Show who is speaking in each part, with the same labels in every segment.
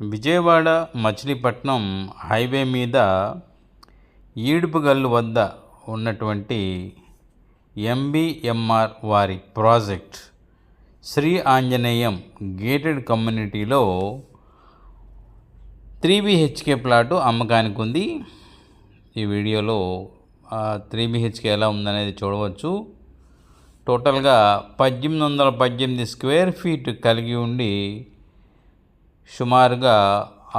Speaker 1: Vijayawada Machilipatnam highway మీద ఈడుపుగల్లు వద్ద ఉన్నటువంటి ఎంబీఎంఆర్ వారి ప్రాజెక్ట్ శ్రీ ఆంజనేయం గేటెడ్ కమ్యూనిటీలో 3BHK ప్లాటు అమ్మకానికి ఉంది. ఈ వీడియోలో 3BHK ఎలా ఉందనేది చూడవచ్చు. టోటల్గా 1818 స్క్వేర్ ఫీట్ కలిగి ఉండి సుమారుగా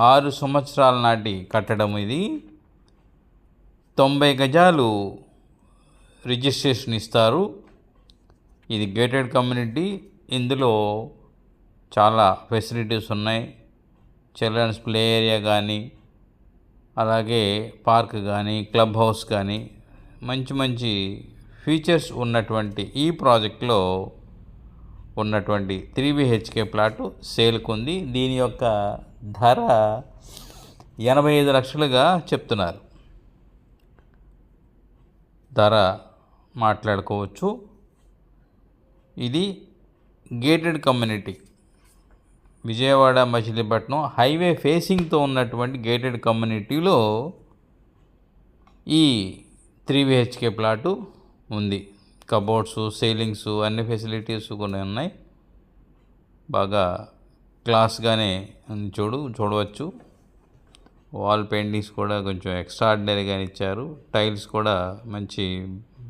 Speaker 1: 6 సంవత్సరాల నాటి కట్టడం. ఇది 90 గజాలు రిజిస్ట్రేషన్ ఇస్తారు. ఇది గేటెడ్ కమ్యూనిటీ. ఇందులో చాలా ఫెసిలిటీస్ ఉన్నాయి. చిల్డ్రన్స్ ప్లే ఏరియా కానీ, అలాగే పార్క్ కానీ, క్లబ్ హౌస్ కానీ, మంచి మంచి ఫీచర్స్ ఉన్నటువంటి ఈ ప్రాజెక్ట్లో ఉన్నటువంటి 3BHK ప్లాటు సేల్కు ఉంది. దీని యొక్క ధర 85 లక్షలుగా చెప్తున్నారు. ధర మాట్లాడుకోవచ్చు. ఇది gated community, Vijayawada Machilipatnam highway ఫేసింగ్తో ఉన్నటువంటి గేటెడ్ కమ్యూనిటీలో ఈ 3BHK ప్లాటు ఉంది. కబోర్డ్స్, సీలింగ్స్, అన్ని ఫెసిలిటీస్ కొన్ని ఉన్నాయి. బాగా క్లాస్గానే చూడవచ్చు. వాల్ పెయింటింగ్స్ కూడా కొంచెం ఎక్స్ట్రాడినరీగా ఇచ్చారు. టైల్స్ కూడా మంచి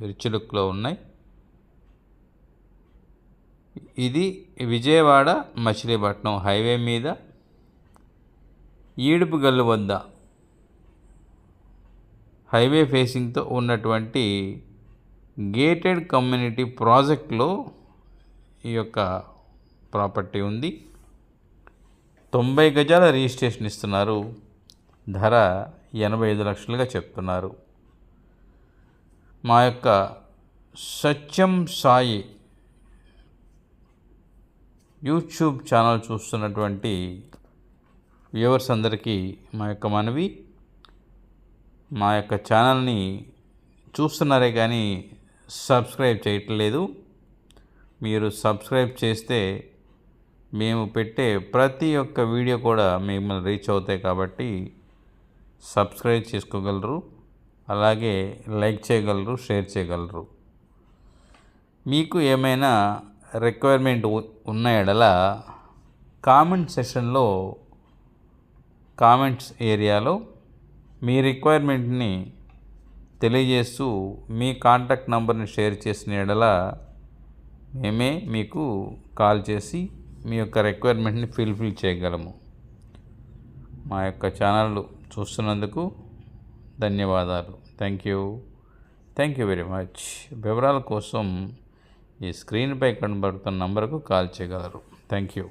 Speaker 1: రిచ్ లుక్లో ఉన్నాయి. ఇది విజయవాడ మచిలీపట్నం హైవే మీద ఈడుపుగల్లు వద్ద హైవే ఫేసింగ్తో ఉన్నటువంటి గేటెడ్ కమ్యూనిటీ ప్రాజెక్ట్లో ఈ యొక్క ప్రాపర్టీ ఉంది. 90 గజాల రిజిస్ట్రేషన్ ఇస్తున్నారు. ధర 85 లక్షలుగా చెప్తున్నారు. మా యొక్క సత్యం సాయి యూట్యూబ్ ఛానల్ చూస్తున్నటువంటి వ్యూవర్స్ అందరికీ మా యొక్క మనవి, మా యొక్క ఛానల్ని చూస్తున్నారే కానీ సబ్స్క్రైబ్ చేయట్లేదు. మీరు సబ్స్క్రైబ్ చేస్తే మేము పెట్టే ప్రతి ఒక్క వీడియో కూడా మిమ్మల్ని రీచ్ అవుతాయి. కాబట్టి సబ్స్క్రైబ్ చేసుకోగలరు, అలాగే లైక్ చేయగలరు, షేర్ చేయగలరు. మీకు ఏమైనా రిక్వైర్మెంట్ ఉన్న ఎడల కామెంట్ సెషన్లో, కామెంట్స్ ఏరియాలో మీ రిక్వైర్మెంట్ని తెలియజేస్తూ మీ కాంటాక్ట్ నెంబర్ని షేర్ చేసిన ఎడల మేమే మీకు కాల్ చేసి మీ యొక్క రిక్వైర్మెంట్ని ఫుల్ఫిల్ చేయగలము. మా యొక్క ఛానల్ చూస్తున్నందుకు ధన్యవాదాలు. Thank you very much. వివరాల కోసం ఈ స్క్రీన్పై కనబడుతున్న నంబర్కు కాల్ చేయగలరు. Thank you.